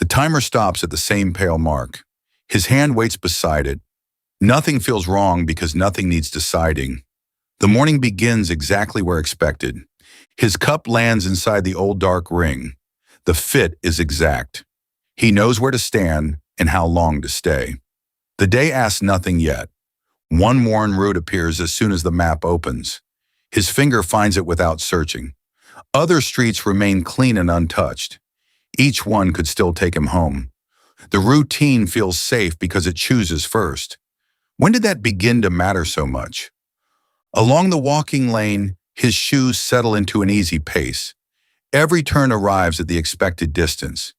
timer stops at the same pale mark. His hand waits beside it. Nothing feels wrong because nothing needs deciding. The morning begins exactly where expected. His cup lands inside the old dark ring. The fit is exact. He knows where to stand and how long to stay. The day asks nothing yet. One worn route appears as soon as the map opens. His finger finds it without searching. Other streets remain clean and untouched. Each one could still take him home. The routine feels safe because it chooses first. When did that begin to matter so much? Along the walking lane, his shoes settle into an easy pace. Every turn arrives at the expected distance.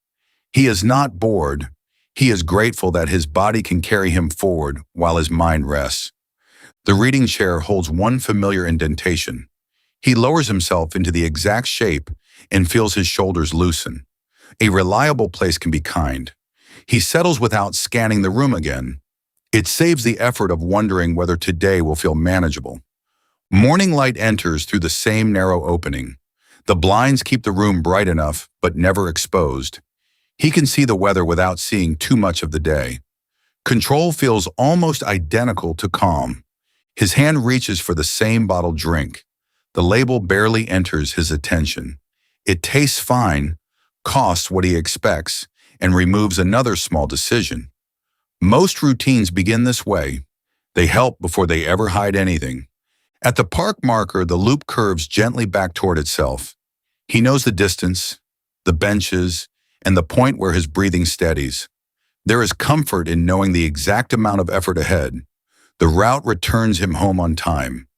He is not bored. He is grateful that his body can carry him forward while his mind rests. The reading chair holds one familiar indentation. He lowers himself into the exact shape and feels his shoulders loosen. A reliable place can be kind. He settles without scanning the room again. It saves the effort of wondering whether today will feel manageable. Morning light enters through the same narrow opening. The blinds keep the room bright enough, but never exposed. He can see the weather without seeing too much of the day. Control feels almost identical to calm. His hand reaches for the same bottled drink. The label barely enters his attention. It tastes fine, costs what he expects, and removes another small decision. Most routines begin this way. They help before they ever hide anything. At the park marker, the loop curves gently back toward itself. He knows the distance, the benches, and the point where his breathing steadies. There is comfort in knowing the exact amount of effort ahead. The route returns him home on time.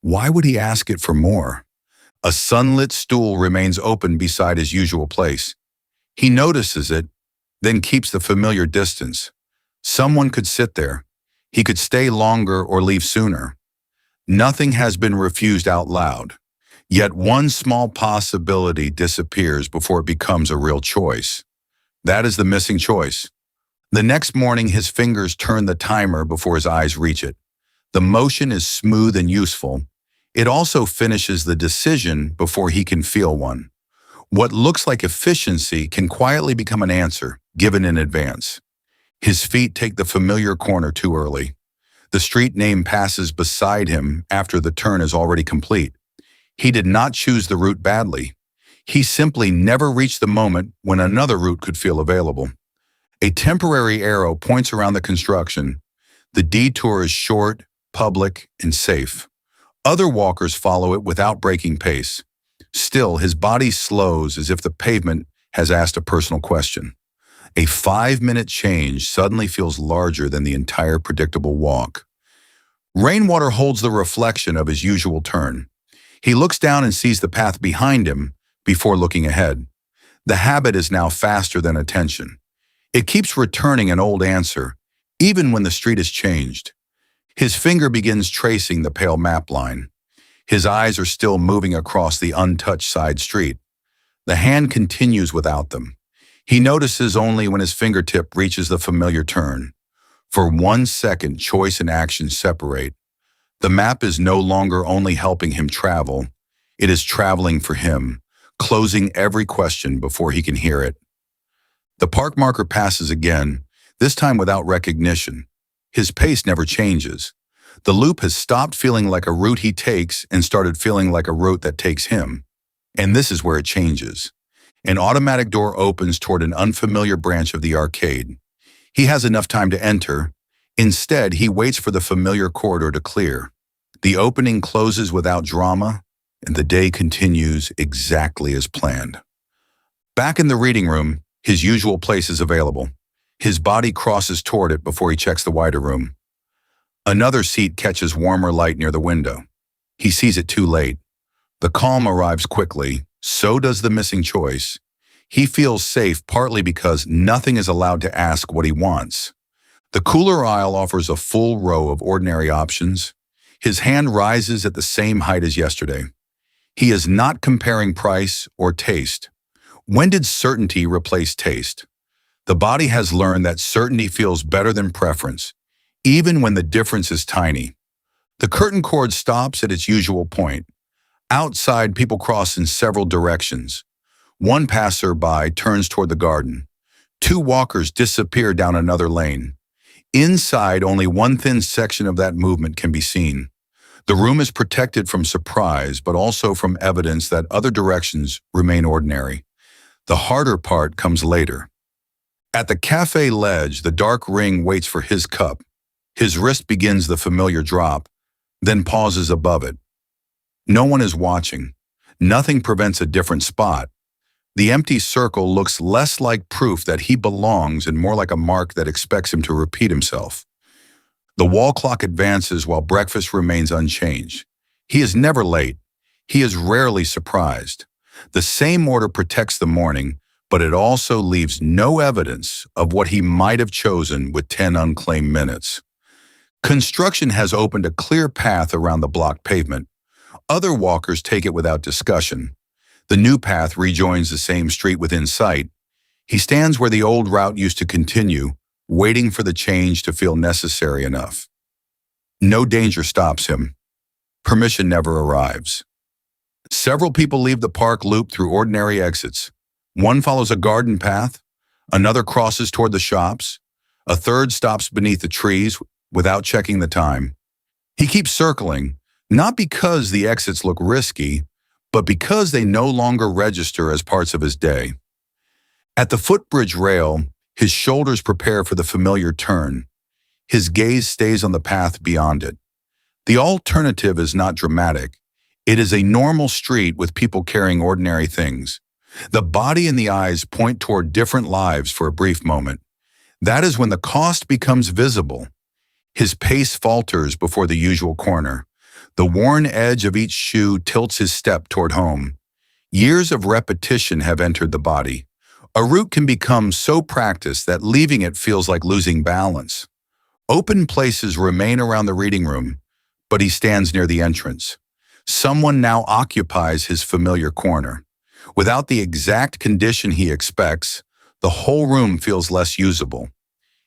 Why would he ask it for more? A sunlit stool remains open beside his usual place. He notices it, then keeps the familiar distance. Someone could sit there. He could stay longer or leave sooner. Nothing has been refused out loud. Yet one small possibility disappears before it becomes a real choice. That is the missing choice. The next morning, his fingers turn the timer before his eyes reach it. The motion is smooth and useful. It also finishes the decision before he can feel one. What looks like efficiency can quietly become an answer, given in advance. His feet take the familiar corner too early. The street name passes beside him after the turn is already complete. He did not choose the route badly. He simply never reached the moment when another route could feel available. A temporary arrow points around the construction. The detour is short, public, and safe. Other walkers follow it without breaking pace. Still, his body slows as if the pavement has asked a personal question. A 5-minute change suddenly feels larger than the entire predictable walk. Rainwater holds the reflection of his usual turn. He looks down and sees the path behind him before looking ahead. The habit is now faster than attention. It keeps returning an old answer, even when the street has changed. His finger begins tracing the pale map line. His eyes are still moving across the untouched side street. The hand continues without them. He notices only when his fingertip reaches the familiar turn. For 1 second, choice and action separate. The map is no longer only helping him travel. It is traveling for him, closing every question before he can hear it. The park marker passes again, this time without recognition. His pace never changes. The loop has stopped feeling like a route he takes and started feeling like a route that takes him. And this is where it changes. An automatic door opens toward an unfamiliar branch of the arcade. He has enough time to enter. Instead, he waits for the familiar corridor to clear. The opening closes without drama, and the day continues exactly as planned. Back in the reading room, his usual place is available. His body crosses toward it before he checks the wider room. Another seat catches warmer light near the window. He sees it too late. The calm arrives quickly. So does the missing choice. He feels safe partly because nothing is allowed to ask what he wants. The cooler aisle offers a full row of ordinary options. His hand rises at the same height as yesterday. He is not comparing price or taste. When did certainty replace taste? The body has learned that certainty feels better than preference, even when the difference is tiny. The curtain cord stops at its usual point. Outside, people cross in several directions. One passerby turns toward the garden. Two walkers disappear down another lane. Inside, only one thin section of that movement can be seen. The room is protected from surprise, but also from evidence that other directions remain ordinary. The harder part comes later. At the cafe ledge, the dark ring waits for his cup. His wrist begins the familiar drop, then pauses above it. No one is watching. Nothing prevents a different spot. The empty circle looks less like proof that he belongs and more like a mark that expects him to repeat himself. The wall clock advances while breakfast remains unchanged. He is never late. He is rarely surprised. The same order protects the morning, but it also leaves no evidence of what he might have chosen with 10 unclaimed minutes. Construction has opened a clear path around the blocked pavement. Other walkers take it without discussion. The new path rejoins the same street within sight. He stands where the old route used to continue, waiting for the change to feel necessary enough. No danger stops him. Permission never arrives. Several people leave the park loop through ordinary exits. One follows a garden path, another crosses toward the shops, a third stops beneath the trees without checking the time. He keeps circling, not because the exits look risky, but because they no longer register as parts of his day. At the footbridge rail, his shoulders prepare for the familiar turn. His gaze stays on the path beyond it. The alternative is not dramatic. It is a normal street with people carrying ordinary things. The body and the eyes point toward different lives for a brief moment. That is when the cost becomes visible. His pace falters before the usual corner. The worn edge of each shoe tilts his step toward home. Years of repetition have entered the body. A route can become so practiced that leaving it feels like losing balance. Open places remain around the reading room, but he stands near the entrance. Someone now occupies his familiar corner. Without the exact condition he expects, the whole room feels less usable.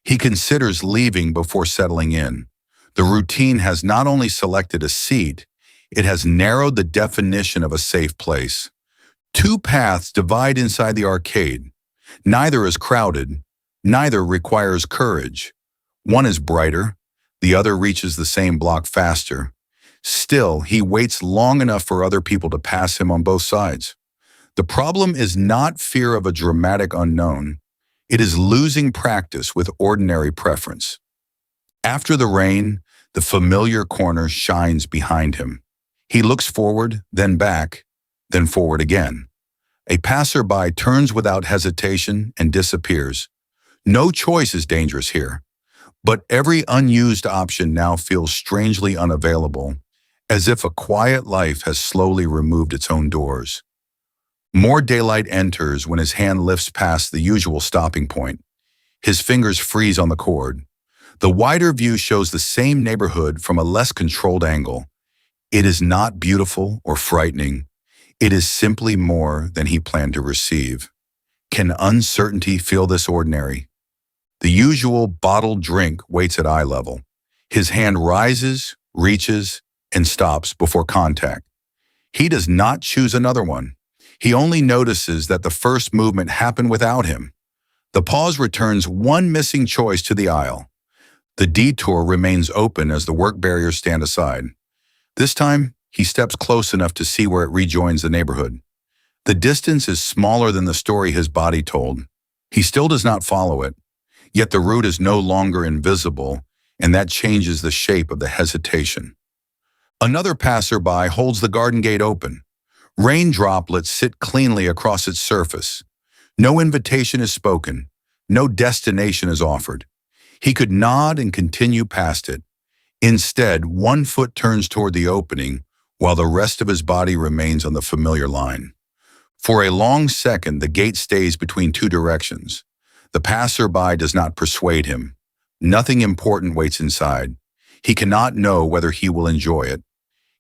He considers leaving before settling in. The routine has not only selected a seat, it has narrowed the definition of a safe place. Two paths divide inside the arcade. Neither is crowded. Neither requires courage. One is brighter. The other reaches the same block faster. Still, he waits long enough for other people to pass him on both sides. The problem is not fear of a dramatic unknown. It is losing practice with ordinary preference. After the rain, the familiar corner shines behind him. He looks forward, then back, then forward again. A passerby turns without hesitation and disappears. No choice is dangerous here, but every unused option now feels strangely unavailable, as if a quiet life has slowly removed its own doors. More daylight enters when his hand lifts past the usual stopping point. His fingers freeze on the cord. The wider view shows the same neighborhood from a less controlled angle. It is not beautiful or frightening. It is simply more than he planned to receive. Can uncertainty feel this ordinary? The usual bottled drink waits at eye level. His hand rises, reaches, and stops before contact. He does not choose another one. He only notices that the first movement happened without him. The pause returns one missing choice to the aisle. The detour remains open as the work barriers stand aside. This time, he steps close enough to see where it rejoins the neighborhood. The distance is smaller than the story his body told. He still does not follow it, yet the route is no longer invisible, and that changes the shape of the hesitation. Another passerby holds the garden gate open. Rain droplets sit cleanly across its surface. No invitation is spoken. No destination is offered. He could nod and continue past it. Instead, one foot turns toward the opening, while the rest of his body remains on the familiar line. For a long second, the gate stays between two directions. The passerby does not persuade him. Nothing important waits inside. He cannot know whether he will enjoy it.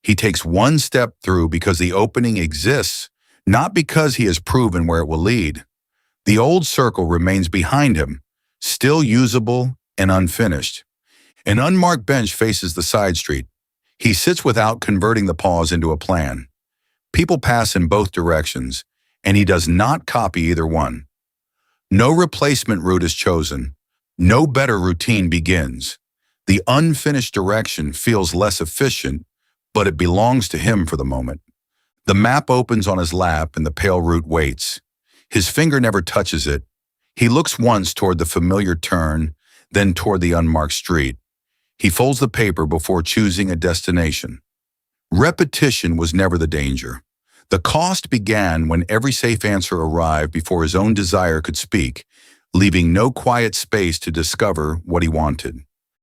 He takes one step through because the opening exists, not because he has proven where it will lead. The old circle remains behind him, still usable and unfinished. An unmarked bench faces the side street. He sits without converting the pause into a plan. People pass in both directions, and he does not copy either one. No replacement route is chosen. No better routine begins. The unfinished direction feels less efficient, but it belongs to him for the moment. The map opens on his lap and the pale route waits. His finger never touches it. He looks once toward the familiar turn, then toward the unmarked street. He folds the paper before choosing a destination. Repetition was never the danger. The cost began when every safe answer arrived before his own desire could speak, leaving no quiet space to discover what he wanted.